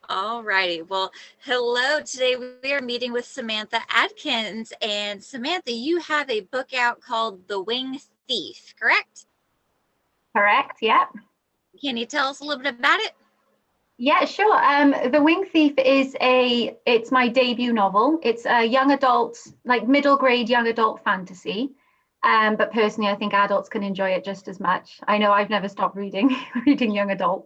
All righty. Well, hello. Today we are meeting with Samantha Atkins. And Samantha, you have a book out called The Wing Thief, correct? Correct. Yeah. Can you tell us a little bit about it? Yeah, sure. The Wing Thief it's my debut novel. It's a young adult, like middle grade young adult fantasy. But personally, I think adults can enjoy it just as much. I know I've never stopped reading reading young adult.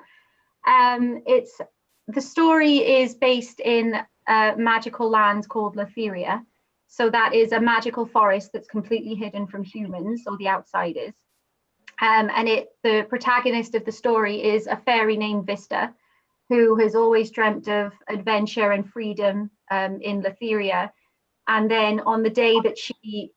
It's the story is based in a magical land called Letheria. So that is a magical forest that's completely hidden from humans or the outsiders. And the protagonist of the story is a fairy named Vista, who has always dreamt of adventure and freedom in Letheria. And then on the day that she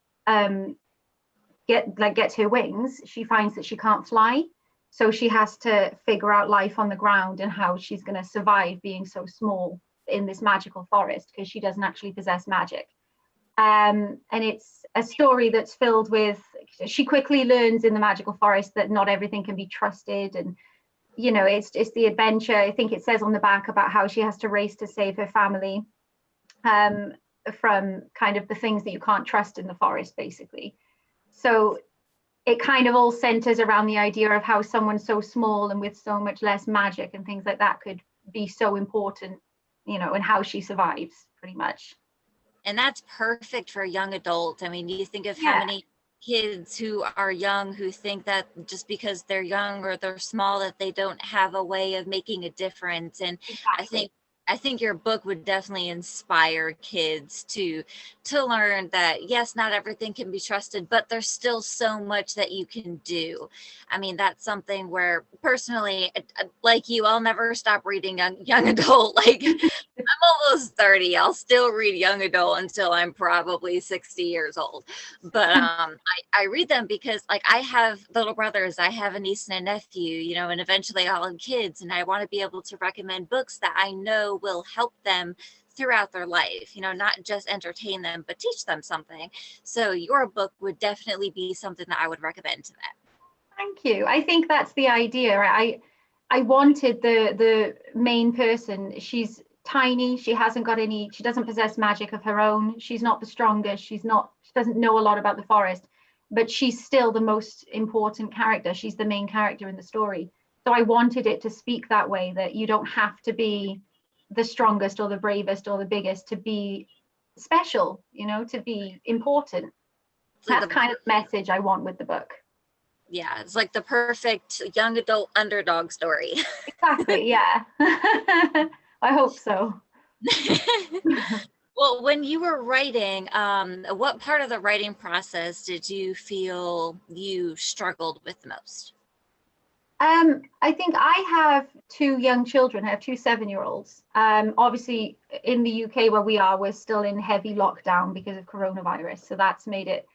gets her wings, she finds that she can't fly. So she has to figure out life on the ground and how she's going to survive being so small in this magical forest because she doesn't actually possess magic. And it's a story that's filled with, she quickly learns in the magical forest that not everything can be trusted. And, it's the adventure. I think it says on the back about how she has to race to save her family from kind of the things that you can't trust in the forest, basically. So it kind of all centers around the idea of how someone so small and with so much less magic and things like that could be so important, and how she survives, pretty much. And that's perfect for a young adult. I mean, you think of how Yeah, many kids who are young who think that just because they're young or they're small that they don't have a way of making a difference. And I exactly. think I think your book would definitely inspire kids to learn that yes, not everything can be trusted, but there's still so much that you can do. I mean, that's something where personally, like you, I'll never stop reading young adult. Like I'm almost 30. I'll still read young adult until I'm probably 60 years old. But I read them because like I have little brothers, I have a niece and a nephew, and eventually I'll have kids. And I want to be able to recommend books that I know will help them throughout their life, not just entertain them, but teach them something. So your book would definitely be something that I would recommend to them. Thank you. I think that's the idea. I wanted the main person. She's tiny. She doesn't possess magic of her own. She's not the strongest. She doesn't know a lot about the forest, but she's still the most important character. She's the main character in the story. So I wanted it to speak that way, that you don't have to be the strongest or the bravest or the biggest to be special, to be important. It's like That's the kind of the message I want with the book. Yeah, it's like the perfect young adult underdog story. Exactly, yeah. I hope so. Well, when you were writing, what part of the writing process did you feel you struggled with the most? I think I have two young children. I have two 7-year-olds. Obviously, in the UK where we are, we're still in heavy lockdown because of coronavirus. So that's made it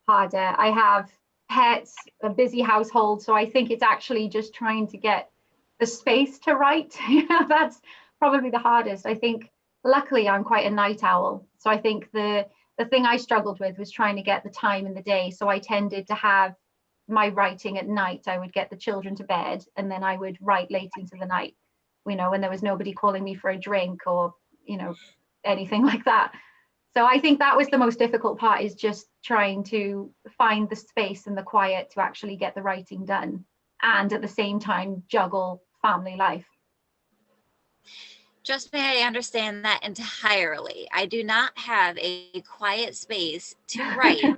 harder. I have pets, a busy household. So I think it's actually just trying to get the space to write. That's probably the hardest. I think luckily I'm quite a night owl. So I think the thing I struggled with was trying to get the time in the day. So I tended to have my writing at night. I would get the children to bed and then I would write late into the night, when there was nobody calling me for a drink or, anything like that. So I think that was the most difficult part, is just trying to find the space and the quiet to actually get the writing done and at the same time juggle family life. Trust me, I understand that entirely. I do not have a quiet space to write.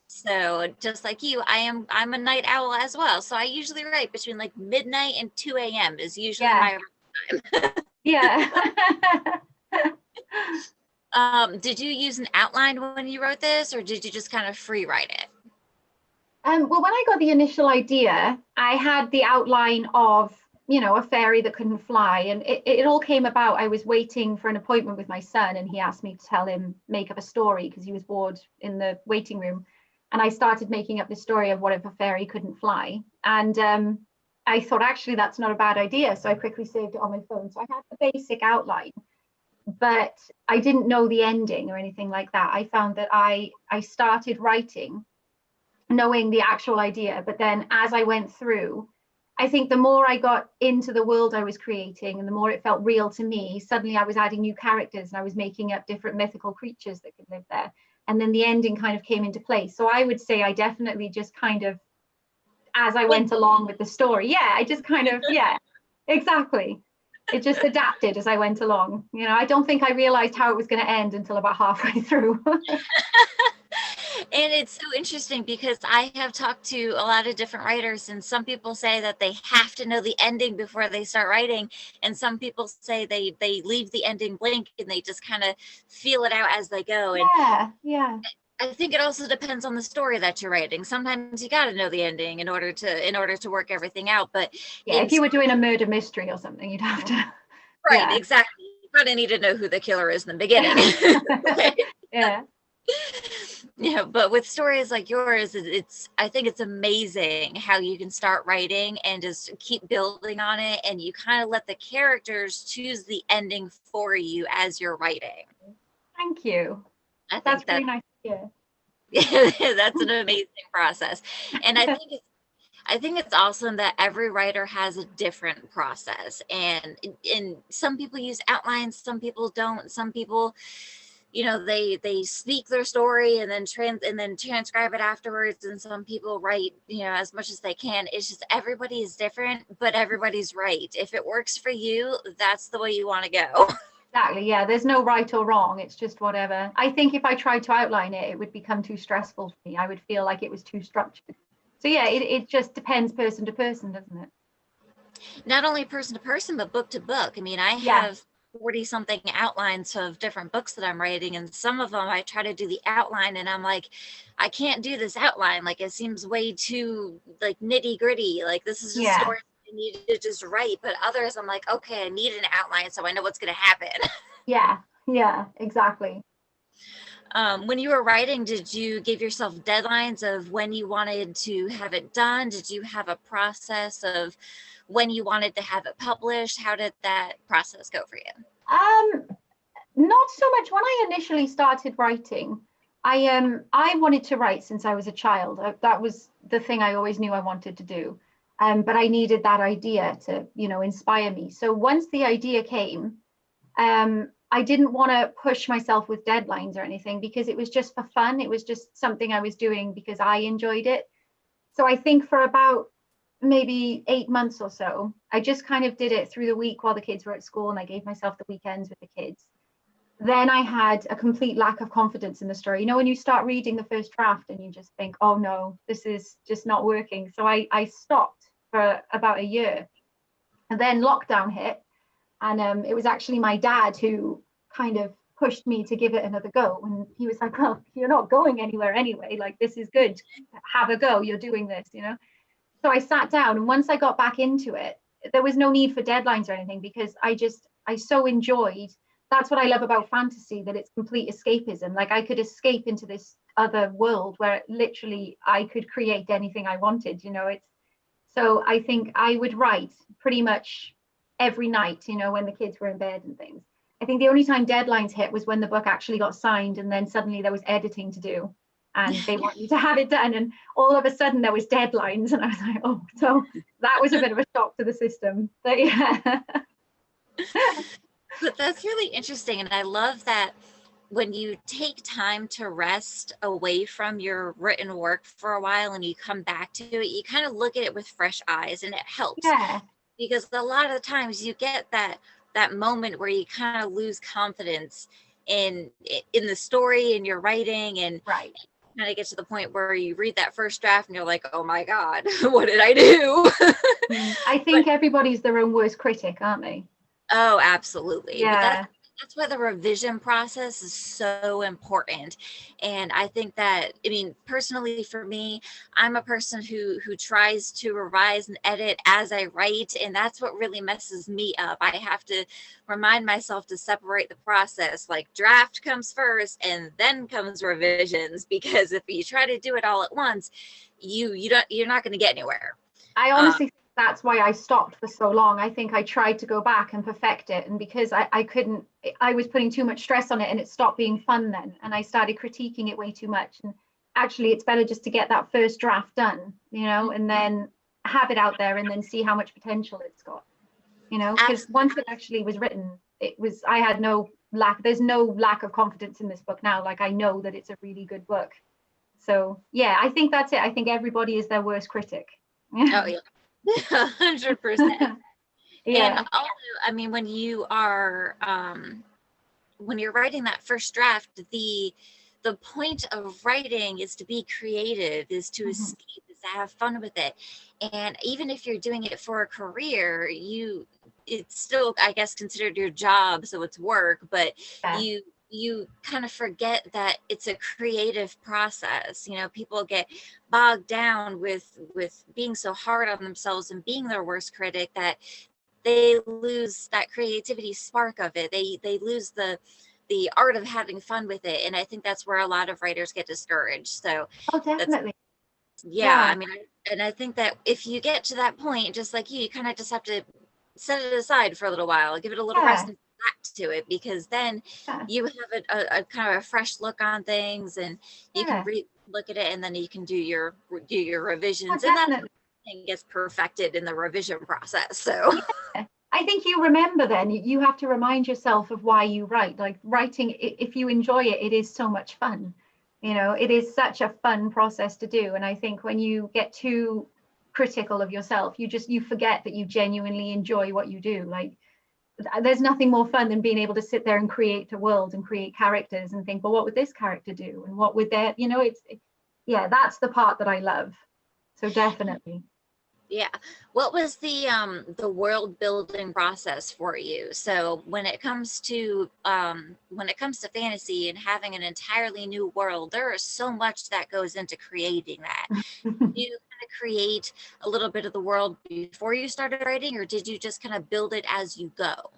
So just like you, I'm a night owl as well. So I usually write between like midnight and 2 a.m. is usually Yeah, my time. yeah. Did you use an outline when you wrote this, or did you just kind of free write it? Well, when I got the initial idea, I had the outline of, a fairy that couldn't fly. And it all came about. I was waiting for an appointment with my son, and he asked me to tell him, make up a story because he was bored in the waiting room. And I started making up the story of what if a fairy couldn't fly. And I thought, actually, that's not a bad idea. So I quickly saved it on my phone. So I had the basic outline, but I didn't know the ending or anything like that. I found that I started writing knowing the actual idea, but then as I went through, I think the more I got into the world I was creating and the more it felt real to me, suddenly I was adding new characters and I was making up different mythical creatures that could live there. And then the ending kind of came into place. So I would say I definitely just kind of, as I went along with the story, yeah, I just kind of, yeah, exactly. It just adapted as I went along. You know, I don't think I realized how it was going to end until about halfway through. And it's so interesting because I have talked to a lot of different writers, and some people say that they have to know the ending before they start writing, and some people say they leave the ending blank and they just kind of feel it out as they go. And Yeah, yeah. I think it also depends on the story that you're writing. Sometimes you got to know the ending in order to work everything out. But Yeah, if you were doing a murder mystery or something, you'd have to. right, Yeah. exactly. You kind of need to know who the killer is in the beginning. Yeah. Yeah, but with stories like yours, it's I think it's amazing how you can start writing and just keep building on it, and you kind of let the characters choose the ending for you as you're writing. Thank you. I That's think really that nice to hear. that's an amazing process. And I think it's awesome that every writer has a different process, and some people use outlines, some people don't, some people, you know, they speak their story and then transcribe it afterwards, and some people write, you know, as much as they can. It's just everybody is different, but everybody's right. If it works for you, that's the way you want to go. Exactly. Yeah. There's no right or wrong. It's just whatever. I think if I tried to outline it, it would become too stressful for me. I would feel like it was too structured. So yeah, it just depends person to person, doesn't it? Not only person to person, but book to book. I mean, I Yeah. have 40 something outlines of different books that I'm writing, and some of them I try to do the outline and I'm like, I can't do this outline. Like, it seems way too like nitty gritty. Like, this is just Yeah. story I need to just write. But others, I'm like, okay, I need an outline so I know what's going to happen. Yeah. Yeah. Exactly. When you were writing, did you give yourself deadlines of when you wanted to have it done? Did you have a process of when you wanted to have it published? How did that process go for you? Um, Not so much. When I initially started writing, I wanted to write since I was a child. That was the thing I always knew I wanted to do. But I needed that idea to, you know, inspire me. So once the idea came, I didn't want to push myself with deadlines or anything because it was just for fun. It was just something I was doing because I enjoyed it. So I think for about maybe 8 months or so, I just kind of did it through the week while the kids were at school, and I gave myself the weekends with the kids. Then I had a complete lack of confidence in the story. You know, when you start reading the first draft and you just think, oh no, this is just not working. So I stopped for about a year. And then lockdown hit. And it was actually my dad who kind of pushed me to give it another go. And he was like, well, you're not going anywhere anyway. Like, this is good. Have a go. You're doing this, you know? So I sat down. And once I got back into it, there was no need for deadlines or anything because I so enjoyed. That's what I love about fantasy, that it's complete escapism. Like, I could escape into this other world where literally I could create anything I wanted, you know. It's so I think I would write pretty much every night, you know, when the kids were in bed and things. I think the only time deadlines hit was when the book actually got signed and then suddenly there was editing to do and they want you to have it done. And all of a sudden there was deadlines and I was like, oh, so that was a bit of a shock to the system. But yeah. But that's really interesting. And I love that when you take time to rest away from your written work for a while and you come back to it, you kind of look at it with fresh eyes, and it helps Yeah. because a lot of the times you get that moment where you kind of lose confidence in the story and your writing, and Right. kind of get to the point where you read that first draft and you're like, oh my god, what did I do? I But think everybody's their own worst critic, aren't they? oh, absolutely. But Yeah. that's why the revision process is so important. And I think that, I mean, personally for me, I'm a person who tries to revise and edit as I write, and that's what really messes me up. I have to remind myself to separate the process. Like, draft comes first and then comes revisions, because if you try to do it all at once, you're not going to get anywhere. I Um, honestly think that's why I stopped for so long. I think I tried to go back and perfect it. And because I couldn't, I was putting too much stress on it and it stopped being fun then. And I started critiquing it way too much. And actually, it's better just to get that first draft done, you know, and then have it out there and then see how much potential it's got, you know, because once it actually was written, I had there's no lack of confidence in this book now. Like, I know that it's a really good book. So yeah, I think that's it. I think everybody is their worst critic. Oh yeah. 100%. Yeah. And also, I mean, when you're writing that first draft, the point of writing is to be creative, is to escape, is to have fun with it. And even if you're doing it for a career, it's still, I guess, considered your job, so it's work, but Yeah. you kind of forget that it's a creative process. You know, people get bogged down with being so hard on themselves and being their worst critic that they lose that creativity spark of it. They lose the art of having fun with it. And I think that's where a lot of writers get discouraged. So Oh, definitely. yeah, I mean, and I think that if you get to that point, just like you kind of just have to set it aside for a little while, give it a little rest and come back to it, because then you have a kind of a fresh look on things, and you can look at it, and then you can do your revisions, and that thing gets perfected in the revision process. So I think you remember then, you have to remind yourself of why you write. Like, writing, if you enjoy it, it is so much fun. You know, it is such a fun process to do. And I think when you get too critical of yourself, you forget that you genuinely enjoy what you do. Like, there's nothing more fun than being able to sit there and create a world and create characters and think, well, what would this character do? And what would that, you know, that's the part that I love. So definitely. Yeah. What was the world building process for you? So when it comes to fantasy and having an entirely new world, there is so much that goes into creating that. Did you kind of create a little bit of the world before you started writing, or did you just kind of build it as you go?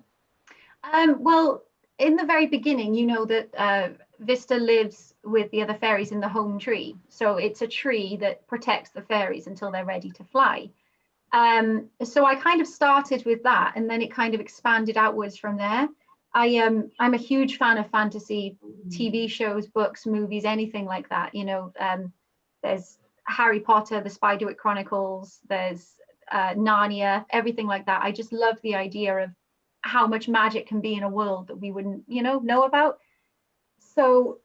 Well, in the very beginning, you know that Vista lives with the other fairies in the home tree. So it's a tree that protects the fairies until they're ready to fly. So I kind of started with that, and then it kind of expanded outwards from there. I'm a huge fan of fantasy TV shows, books, movies, anything like that. You know, there's Harry Potter, the Spiderwick Chronicles, there's Narnia, everything like that. I just love the idea of how much magic can be in a world that we wouldn't, know about. So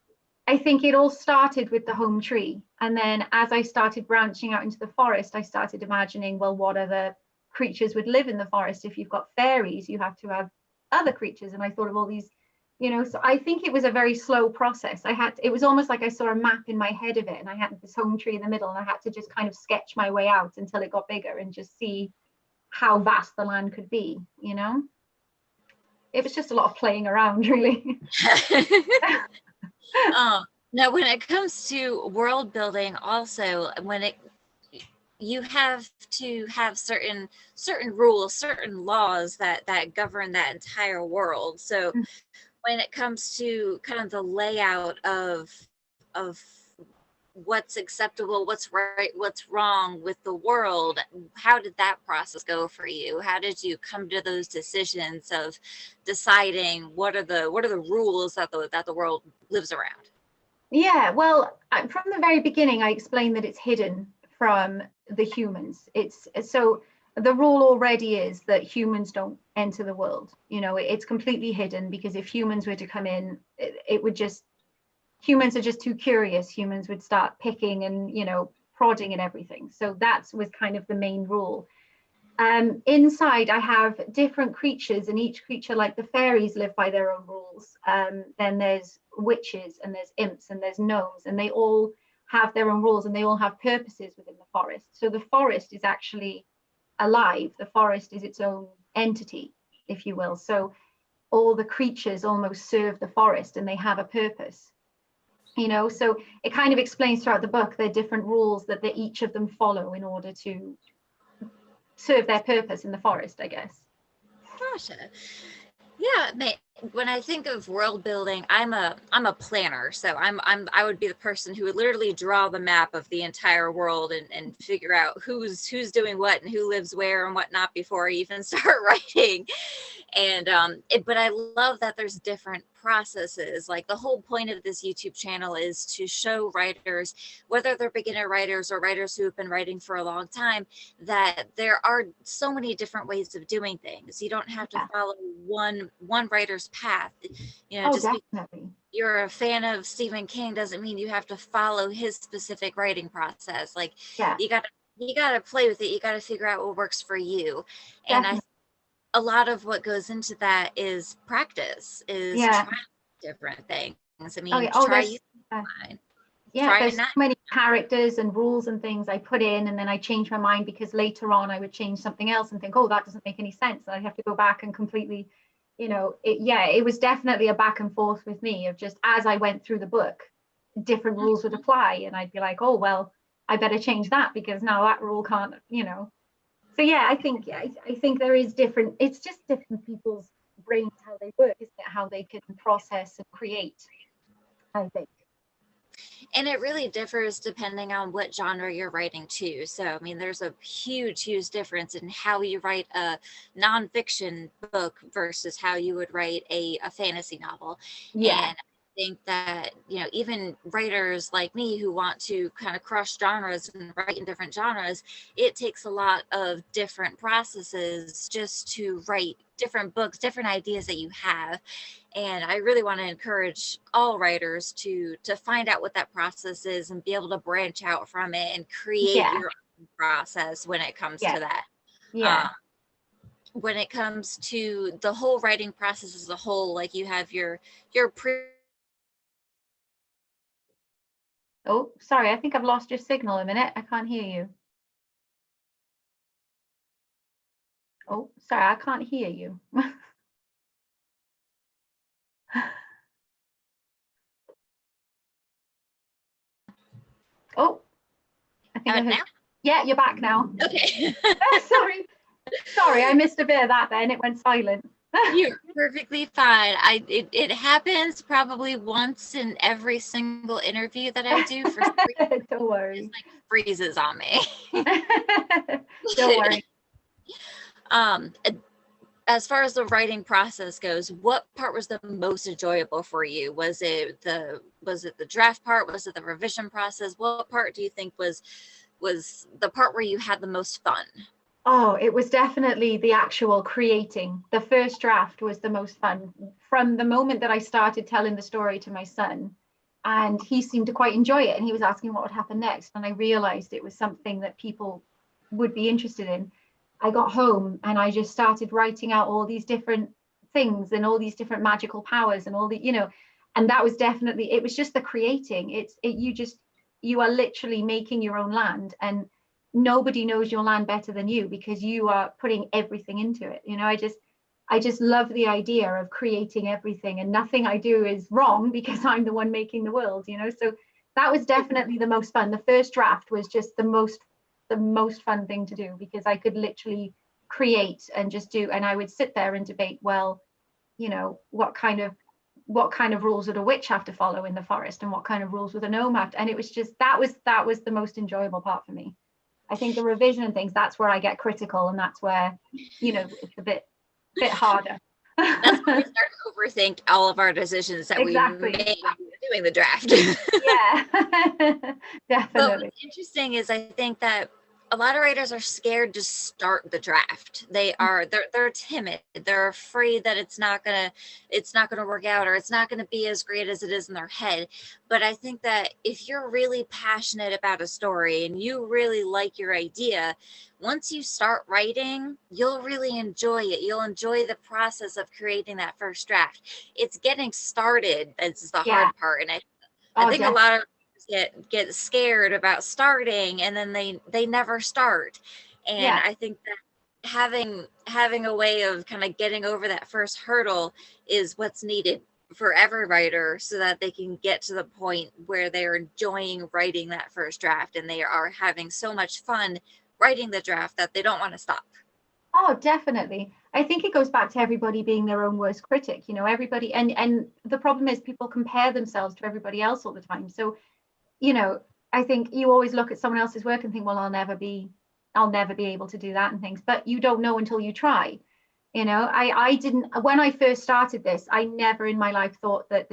I think it all started with the home tree. And then as I started branching out into the forest, I started imagining, well, what other creatures would live in the forest? If you've got fairies, you have to have other creatures. And I thought of all these, so I think it was a very slow process. It was almost like I saw a map in my head of it, and I had this home tree in the middle, and I had to just kind of sketch my way out until it got bigger and just see how vast the land could be, It was just a lot of playing around, really. Now, when it comes to world building, also, you have to have certain rules, certain laws that govern that entire world. So when it comes to kind of the layout of what's acceptable, what's right, what's wrong with the world, how did that process go for you? How did you come to those decisions of deciding what are the rules that the world lives around? Yeah, well, from the very beginning, I explained that it's hidden from the humans. So the rule already is that humans don't enter the world. It's completely hidden, because if humans were to come in, humans are just too curious. Humans would start picking and, prodding and everything. So that was kind of the main rule. Inside, I have different creatures, and each creature, like the fairies, live by their own rules. Then there's witches, and there's imps, and there's gnomes, and they all have their own rules, and they all have purposes within the forest. So the forest is actually alive. The forest is its own entity, if you will. So all the creatures almost serve the forest, and they have a purpose. So it kind of explains throughout the book the different rules that each of them follow in order to serve their purpose in the forest, I guess. Gotcha. Yeah, when I think of world building, I'm a planner. So I would be the person who would literally draw the map of the entire world and figure out who's doing what and who lives where and whatnot before I even start writing. And but I love that there's different processes. Like the whole point of this YouTube channel is to show writers, whether they're beginner writers or writers who have been writing for a long time, that there are so many different ways of doing things. You don't have to Yeah. follow one writer's path. Oh, Just because definitely. you're a fan of Stephen King doesn't mean you have to follow his specific writing process. Like Yeah, you gotta play with it. You gotta figure out what works for you. And definitely. a lot of what goes into that is practice, is Yeah. trying different things. I Oh, mean, yeah. Oh, try you uh, line, yeah, try there's so not. many characters and rules and things I put in, and then I change my mind because later on I would change something else and think, oh, that doesn't make any sense. And I have to go back and completely, it was definitely a back and forth with me of just as I went through the book, different rules would apply. And I'd be like, oh, well, I better change that because now that rule can't. So yeah, I think there is different, it's just different people's brains, how they work, isn't it? How they can process and create, I think. And it really differs depending on what genre you're writing too. So, I mean, there's a huge difference in how you write a nonfiction book versus how you would write a fantasy novel. Yeah. And I think that, even writers like me who want to kind of cross genres and write in different genres, it takes a lot of different processes just to write different books, different ideas that you have. And I really want to encourage all writers to find out what that process is and be able to branch out from it and create Yeah. your own process when it comes Yeah. to that. Yeah. um, when it comes to the whole writing process as a whole, like you have your pre Oh, sorry, I think I've lost your signal a minute. I can't hear you. Oh, sorry, I can't hear you. Oh, I think I heard. now. Yeah, you're back now. Okay. Sorry. Sorry, I missed a bit of that then. It went silent. You're perfectly fine. It happens probably once in every single interview that I do. For some reason, Don't it just worry. like freezes on me. Don't worry. um as far as the writing process goes, what part was the most enjoyable for you? Was it the draft part? Was it the revision process? What part do you think was the part where you had the most fun? Oh, it was definitely the actual creating. The first draft was the most fun from the moment that I started telling the story to my son. And he seemed to quite enjoy it. And he was asking what would happen next. And I realized it was something that people would be interested in. I got home and I just started writing out all these different things and all these different magical powers and and that was definitely, it was just the creating. You are literally making your own land, and nobody knows your land better than you because you are putting everything into it. I just love the idea of creating everything, and nothing I do is wrong because I'm the one making the world. So that was definitely the most fun. The first draft was just the most fun thing to do because I could literally create and just do, and I would sit there and debate, well, what kind of rules would a witch have to follow in the forest, and what kind of rules would a gnome have to, and it was just that was the most enjoyable part for me. I think the revision and things, that's where I get critical, and that's where, it's a bit harder. That's when we start to overthink all of our decisions that we Exactly. made when we were doing the draft. Yeah. But Definitely. what's interesting is I think that a lot of writers are scared to start the draft. They're timid. They're afraid that it's not gonna work out, or it's not gonna be as great as it is in their head. But I think that if you're really passionate about a story and you really like your idea, once you start writing, you'll really enjoy it. You'll enjoy the process of creating that first draft. It's getting started that's the Yeah. hard part. And I Oh, think a definitely. lot of get scared about starting, and then they never start. And Yeah. I think that having a way of kind of getting over that first hurdle is what's needed for every writer, so that they can get to the point where they're enjoying writing that first draft and they are having so much fun writing the draft that they don't want to stop. Oh, definitely. I think it goes back to everybody being their own worst critic, you know, everybody, and the problem is people compare themselves to everybody else all the time. So, you know, I think you always look at someone else's work and think, well, I'll never be able to do that and things, but you don't know until you try. You know, I didn't, when I first started this, I never in my life thought that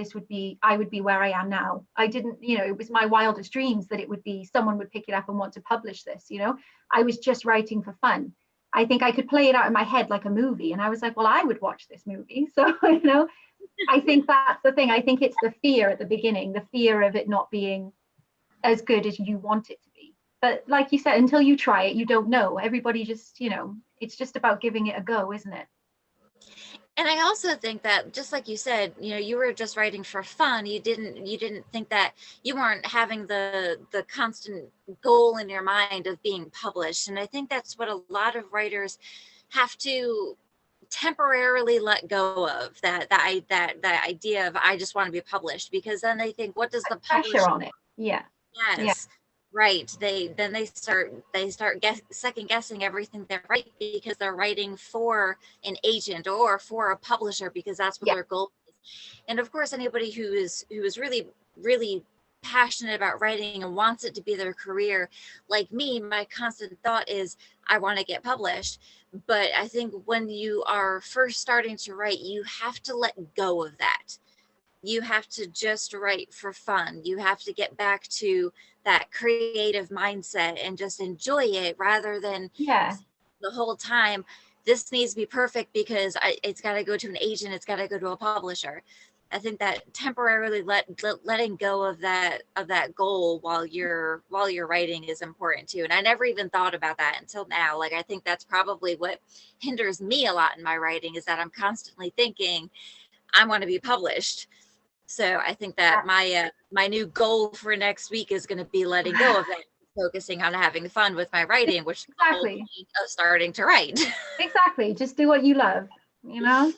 I would be where I am now. I didn't, you know, it was my wildest dreams that it would be someone would pick it up and want to publish this, you know. I was just writing for fun. I think I could play it out in my head like a movie. And I was like, well, I would watch this movie. So, you know, I think that's the thing. I think it's the fear at the beginning, the fear of it not being as good as you want it to be. But like you said, until you try it, you don't know. Everybody just, you know, it's just about giving it a go, isn't it? And I also think that, just like you said, you know, you were just writing for fun. You didn't think that, you weren't having the constant goal in your mind of being published. And I think that's what a lot of writers have to temporarily let go of, that idea of, I just want to be published, because then they think, what does the Pressure publisher? on it. Yeah. Yeah. Yes. Right. They start second guessing everything they write, because they're writing for an agent or for a publisher, because that's what Yeah. their goal is. And of course, anybody who is really, really passionate about writing and wants it to be their career, like me, my constant thought is, I want to get published. But I think when you are first starting to write, you have to let go of that. You have to just write for fun. You have to get back to that creative mindset and just enjoy it, rather than Yeah. the whole time, this needs to be perfect because it's got to go to an agent, it's got to go to a publisher. I think that temporarily letting go of that goal while you're writing is important too. And I never even thought about that until now. Like, I think that's probably what hinders me a lot in my writing, is that I'm constantly thinking, I want to be published. So I think that my new goal for next week is going to be letting go of that, focusing on having fun with my writing, which is the whole Exactly. point of starting to write. Exactly. Just do what you love, you know?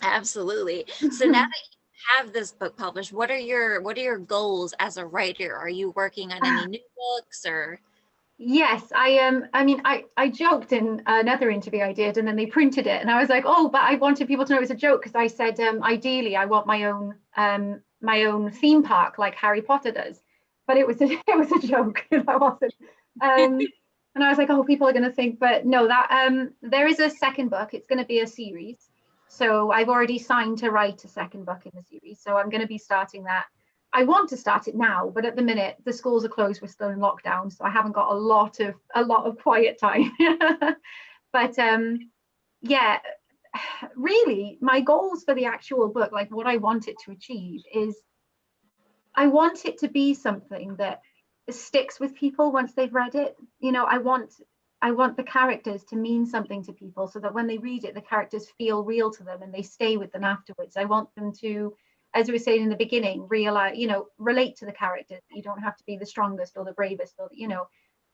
Absolutely. So now that you have this book published, what are your goals as a writer? Are you working on any new books, or? Yes, I mean, I joked in another interview I did, and then they printed it, and I was like, oh, but I wanted people to know it was a joke, because I said, ideally, I want my own theme park like Harry Potter does, but it was it was a joke. I wasn't. And I was like, oh, people are going to think, but no, that there is a second book. It's going to be a series, so I've already signed to write a second book in the series, so I'm going to be starting that. I want to start it now, but at the minute the schools are closed. We're still in lockdown, so I haven't got a lot of quiet time. But yeah, really, my goals for the actual book, like what I want it to achieve, is I want it to be something that sticks with people once they've read it. You know, I want the characters to mean something to people, so that when they read it, the characters feel real to them and they stay with them afterwards. I want them to, as we were saying in the beginning, realize, you know, relate to the characters. You don't have to be the strongest or the bravest, or, you know,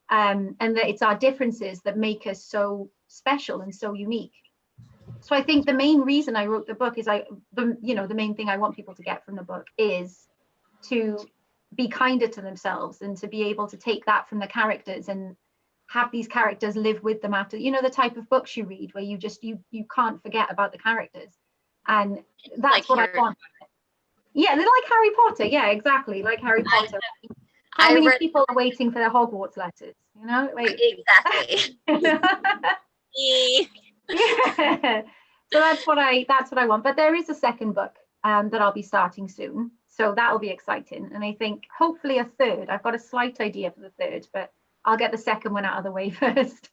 and that it's our differences that make us so special and so unique. So I think the main reason I wrote the book is the main thing I want people to get from the book is to be kinder to themselves, and to be able to take that from the characters and have these characters live with them after, you know, the type of books you read where you can't forget about the characters. And Like that's what I Harry? want. Yeah, they're like Harry Potter. Yeah, exactly, like Harry Potter. How I many read people are waiting for their Hogwarts letters? You know, like exactly. yeah. So that's what I want. But there is a second book that I'll be starting soon, so that'll be exciting. And I think hopefully a third. I've got a slight idea for the third, but I'll get the second one out of the way first.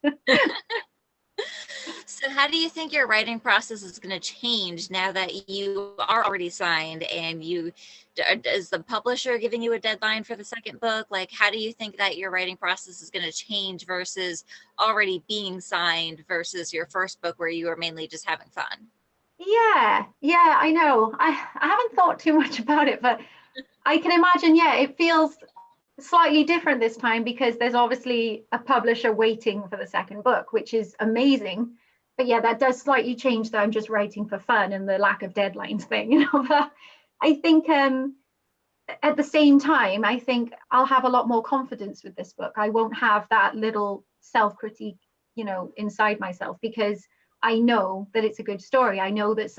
So how do you think your writing process is going to change now that you are already signed, and is the publisher giving you a deadline for the second book? Like, how do you think that your writing process is going to change versus already being signed versus your first book where you were mainly just having fun? Yeah, I know. I haven't thought too much about it, but I can imagine, yeah, it feels slightly different this time, because there's obviously a publisher waiting for the second book, which is amazing. But yeah, that does slightly change that I'm just writing for fun and the lack of deadlines thing, you know. But I think at the same time, I think I'll have a lot more confidence with this book. I won't have that little self-critique, you know, inside myself, because I know that it's a good story. I know that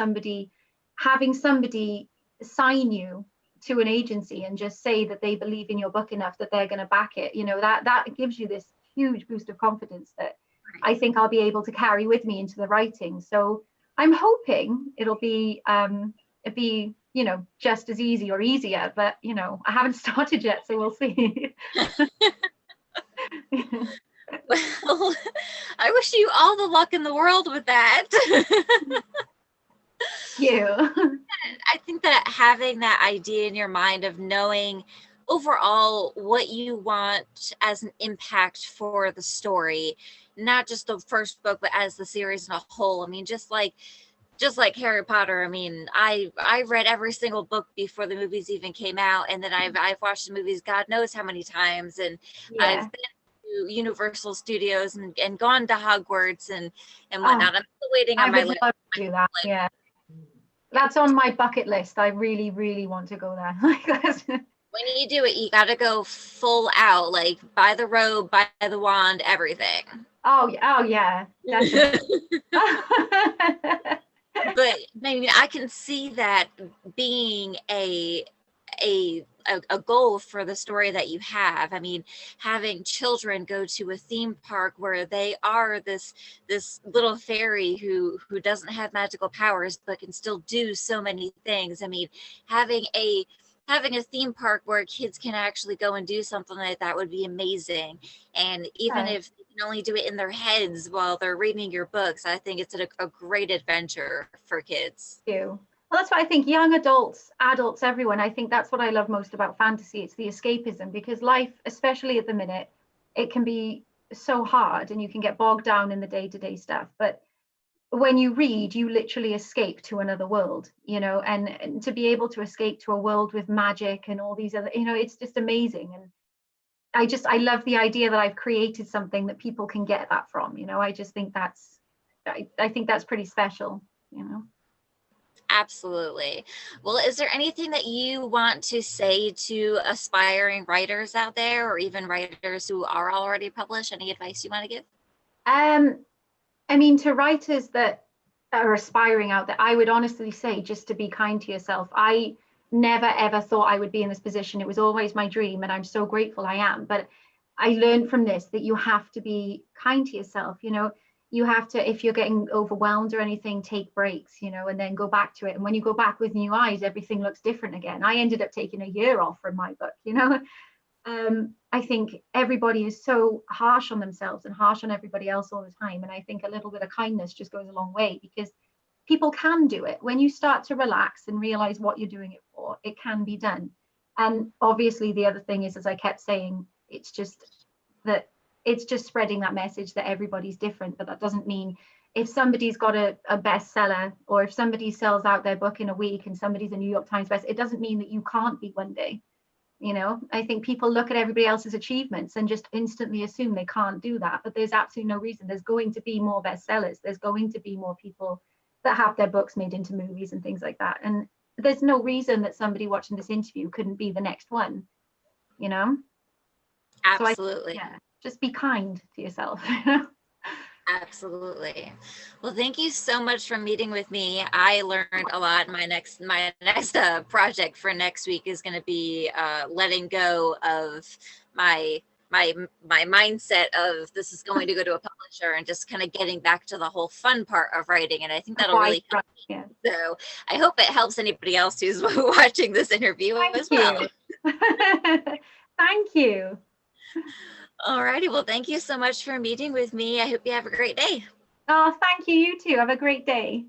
having somebody sign you to an agency and just say that they believe in your book enough that they're going to back it, that gives you this huge boost of confidence that I think I'll be able to carry with me into the writing. So I'm hoping it'll be just as easy or easier, but I haven't started yet, so we'll see. Well, I wish you all the luck in the world with that. You. I think that having that idea in your mind of knowing overall what you want as an impact for the story, not just the first book, but as the series in a whole. I mean, just like Harry Potter. I mean, I read every single book before the movies even came out, and then I've watched the movies God knows how many times, and I've been to Universal Studios and gone to Hogwarts and whatnot. I'm still waiting on my list. I would love to do that. Yeah. That's on my bucket list. I really, really want to go there. When you do it, you got to go full out, like buy the robe, buy the wand, everything. Oh yeah. But maybe I can see that being a goal for the story that you have. I mean, having children go to a theme park where they are this little fairy who doesn't have magical powers but can still do so many things. I mean, having a theme park where kids can actually go and do something like that would be amazing. And even if they can only do it in their heads while they're reading your books, I think it's a great adventure for kids. Well, that's what I think. Young adults, everyone. I think that's what I love most about fantasy. It's the escapism, because life, especially at the minute, it can be so hard and you can get bogged down in the day-to-day stuff. But when you read, you literally escape to another world, and to be able to escape to a world with magic and all these other, it's just amazing. And I love the idea that I've created something that people can get that from, I just think I think that's pretty special, Absolutely. Well, is there anything that you want to say to aspiring writers out there, or even writers who are already published? Any advice you want to give? I mean, to writers that are aspiring out there, I would honestly say just to be kind to yourself. I never, ever thought I would be in this position. It was always my dream, and I'm so grateful I am. But I learned from this that you have to be kind to yourself. You have to, if you're getting overwhelmed or anything, take breaks, and then go back to it. And when you go back with new eyes, everything looks different again. I ended up taking a year off from my book, I think everybody is so harsh on themselves and harsh on everybody else all the time. And I think a little bit of kindness just goes a long way, because people can do it. When you start to relax and realize what you're doing it for, it can be done. And obviously the other thing is, as I kept saying, it's just spreading that message that everybody's different. But that doesn't mean if somebody's got a bestseller, or if somebody sells out their book in a week and somebody's a New York Times best, it doesn't mean that you can't be one day. I think people look at everybody else's achievements and just instantly assume they can't do that, but there's absolutely no reason. There's going to be more bestsellers. There's going to be more people that have their books made into movies and things like that. And there's no reason that somebody watching this interview couldn't be the next one, Absolutely. So just be kind to yourself. Absolutely. Well, thank you so much for meeting with me. I learned a lot. My next project for next week is going to be letting go of my mindset of this is going to go to a publisher, and just kind of getting back to the whole fun part of writing. And I think that'll really help. Yeah. So I hope it helps anybody else who's watching this interview as well. Thank you. All righty. Well, thank you so much for meeting with me. I hope you have a great day. Oh, thank you. You too. Have a great day.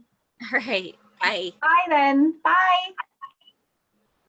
All right. Bye. Bye then. Bye.